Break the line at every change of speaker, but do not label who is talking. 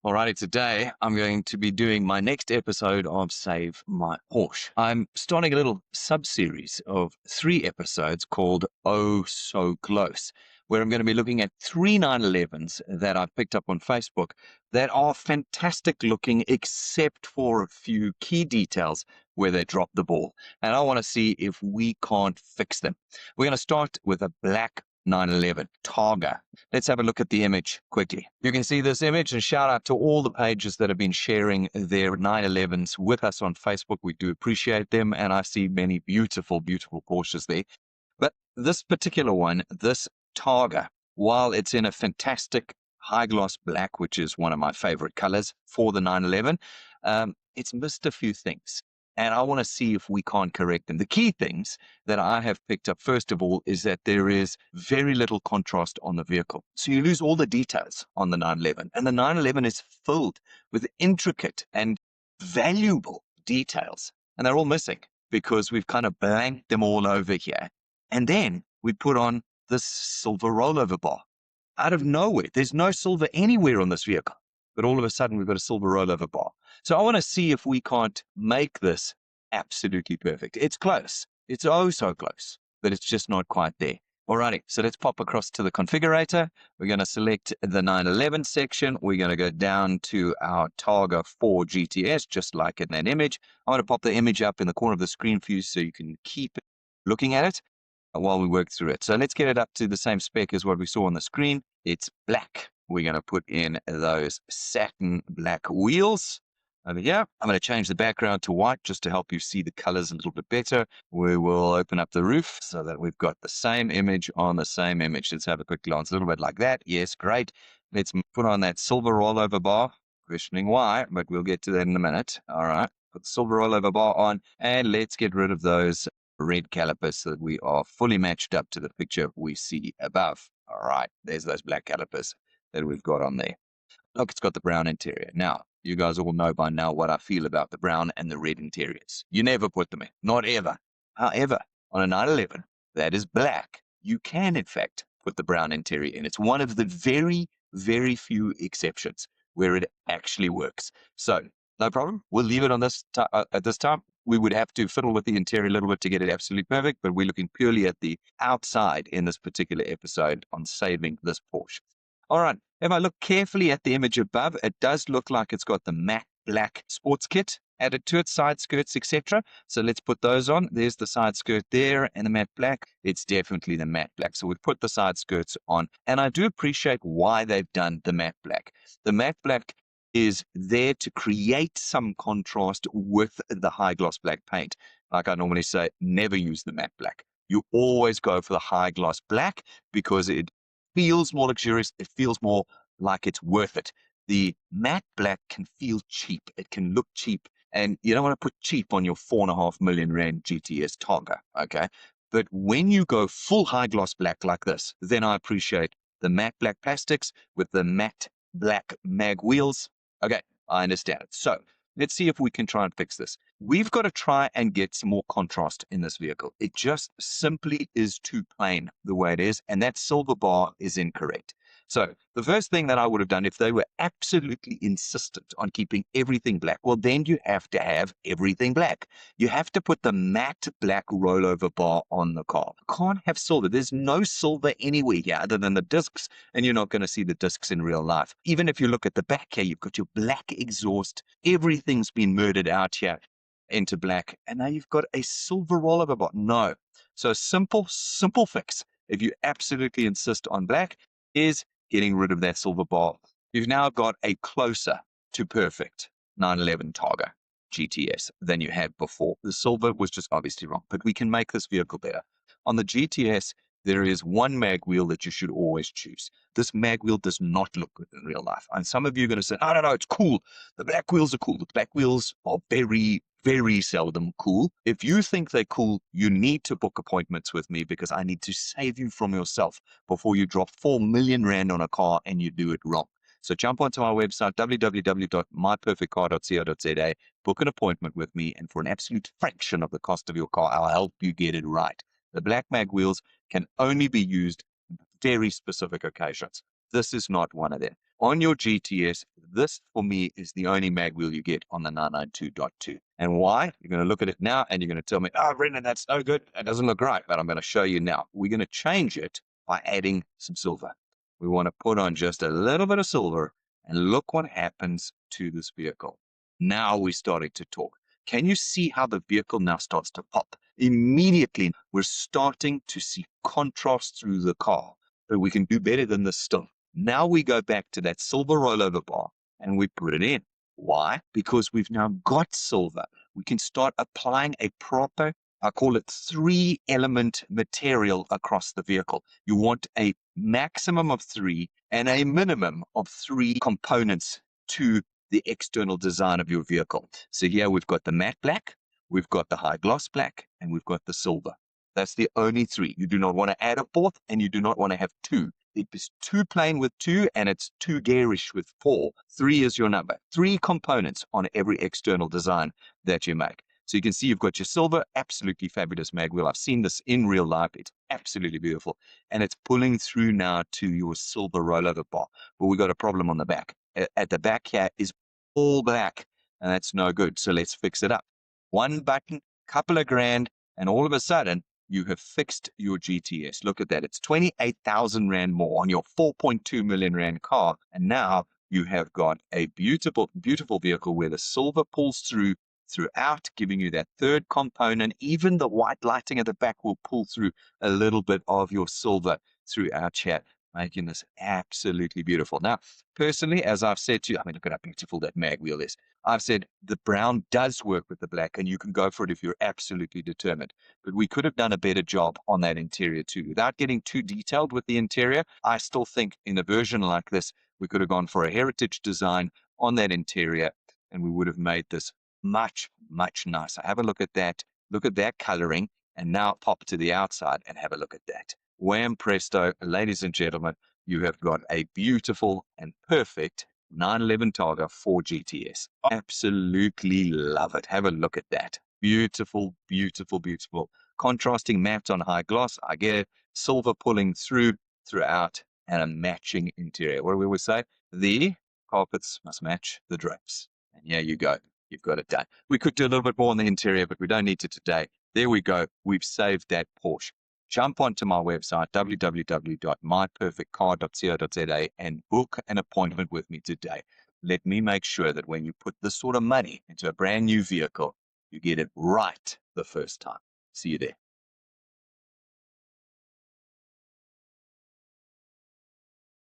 Alrighty, today I'm going to be doing my next episode of Save My Porsche. I'm starting a little sub-series of 3 episodes called Oh So Close, where I'm going to be looking at 3 911s that I've picked up on Facebook that are fantastic looking except for a few key details where they drop the ball. And I want to see if we can't fix them. We're going to start with a black 911 Targa. Let's have a look at the image quickly. You can see this image, and shout out to all the pages that have been sharing their 911s with us on Facebook. We do appreciate them, and I see many beautiful, beautiful Porsches there. But this particular one, this Targa, while it's in a fantastic high gloss black, which is one of my favorite colors for the 911, it's missed a few things. And I want to see if we can't correct them. The key things that I have picked up, first of all, is that there is very little contrast on the vehicle. So you lose all the details on the 911. And the 911 is filled with intricate and valuable details. And they're all missing because we've kind of blanked them all over here. And then we put on this silver rollover bar. Out of nowhere, there's no silver anywhere on this vehicle. But all of a sudden, we've got a silver rollover bar. So I want to see if we can't make this absolutely perfect. It's close. It's oh so close, but it's just not quite there. Alrighty, so let's pop across to the configurator. We're going to select the 911 section. We're going to go down to our Targa 4 GTS, just like in that image. I want to pop the image up in the corner of the screen for you so you can keep looking at it while we work through it. So let's get it up to the same spec as what we saw on the screen. It's black. We're going to put in those satin black wheels over here. I'm going to change the background to white just to help you see the colors a little bit better. We will open up the roof so that we've got the same image on the same image. Let's have a quick glance, a little bit like that. Yes, great. Let's put on that silver rollover bar. Questioning why, but we'll get to that in a minute. All right, put the silver rollover bar on, and let's get rid of those red calipers so that we are fully matched up to the picture we see above. All right, there's those black calipers that we've got on there. Look, it's got the brown interior. Now, you guys all know by now what I feel about the brown and the red interiors. You never put them in, not ever. However, on a 911 that is black, you can in fact put the brown interior in. It's one of the very, very few exceptions where it actually works. So, no problem. We'll leave it on this at this time. We would have to fiddle with the interior a little bit to get it absolutely perfect, but we're looking purely at the outside in this particular episode on saving this Porsche. All right, if I look carefully at the image above, it does look like it's got the matte black sports kit added to it, side skirts, etc. So let's put those on. There's the side skirt there and the matte black. It's definitely the matte black. So we've put the side skirts on. And I do appreciate why they've done the matte black. The matte black is there to create some contrast with the high gloss black paint. Like I normally say, never use the matte black. You always go for the high gloss black because it feels more luxurious. It feels more like it's worth it. The matte black can feel cheap. It can look cheap. And you don't want to put cheap on your 4.5 million rand GTS Targa, okay? But when you go full high gloss black like this, then I appreciate the matte black plastics with the matte black mag wheels. Okay, I understand it. So let's see if we can try and fix this. We've got to try and get some more contrast in this vehicle. It just simply is too plain the way it is, and that silver bar is incorrect. So the first thing that I would have done if they were absolutely insistent on keeping everything black, well, then you have to have everything black. You have to put the matte black rollover bar on the car. You can't have silver. There's no silver anywhere here other than the discs, and you're not going to see the discs in real life. Even if you look at the back here, you've got your black exhaust. Everything's been murdered out here into black, and now you've got a silver rollover bar. No. So simple fix, if you absolutely insist on black, is getting rid of that silver bar. You've now got a closer to perfect 911 Targa GTS than you had before. The silver was just obviously wrong, but we can make this vehicle better. On the GTS, there is one mag wheel that you should always choose. This mag wheel does not look good in real life. And some of you are going to say, I don't know, it's cool. The black wheels are cool. The black wheels are very, very seldom cool. If you think they're cool, you need to book appointments with me because I need to save you from yourself before you drop 4 million rand on a car and you do it wrong. So jump onto our website, www.myperfectcar.co.za, book an appointment with me, and for an absolute fraction of the cost of your car, I'll help you get it right. The black mag wheels can only be used on very specific occasions. This is not one of them. On your GTS, this for me is the only mag wheel you get on the 992.2. And why? You're going to look at it now and you're going to tell me, oh, Brendan, that's no good. It doesn't look right. But I'm going to show you now. We're going to change it by adding some silver. We want to put on just a little bit of silver and look what happens to this vehicle. Now we're starting to talk. Can you see how the vehicle now starts to pop? Immediately, we're starting to see contrast through the car. But we can do better than this still. Now we go back to that silver rollover bar and we put it in. Why? Because we've now got silver. We can start applying a proper, I call it 3-element material across the vehicle. You want a maximum of 3 and a minimum of 3 components to the external design of your vehicle. So here we've got the matte black, we've got the high gloss black, and we've got the silver. That's the only 3. You do not want to add a 4th, and you do not want to have 2. It is too plain with 2, and it's too garish with 4. 3 is your number. 3 components on every external design that you make. So you can see you've got your silver, absolutely fabulous mag wheel. I've seen this in real life. It's absolutely beautiful. And it's pulling through now to your silver rollover bar. But we've got a problem on the back. At the back here is all black, and that's no good. So let's fix it up. One button, couple of grand, and all of a sudden, you have fixed your GTS. Look at that. It's 28,000 Rand more on your 4.2 million Rand car. And now you have got a beautiful, beautiful vehicle where the silver pulls throughout, giving you that third component. Even the white lighting at the back will pull through a little bit of your silver throughout here, making this absolutely beautiful. Now, personally, as I've said to you, I mean, look at how beautiful that mag wheel is. I've said the brown does work with the black, and you can go for it if you're absolutely determined. But we could have done a better job on that interior too. Without getting too detailed with the interior, I still think in a version like this, we could have gone for a heritage design on that interior, and we would have made this much, much nicer. Have a look at that. Look at that coloring, and now pop to the outside and have a look at that. Wham presto, ladies and gentlemen, you have got a beautiful and perfect 911 Targa 4 GTS. Absolutely love it. Have a look at that. Beautiful, beautiful, beautiful. Contrasting matte on high gloss. I get it. Silver pulling throughout, and a matching interior. What do we always say? The carpets must match the drapes. And here you go. You've got it done. We could do a little bit more on the interior, but we don't need to today. There we go. We've saved that Porsche. Jump onto my website, www.myperfectcar.co.za, and book an appointment with me today. Let me make sure that when you put this sort of money into a brand new vehicle, you get it right the first time. See you there.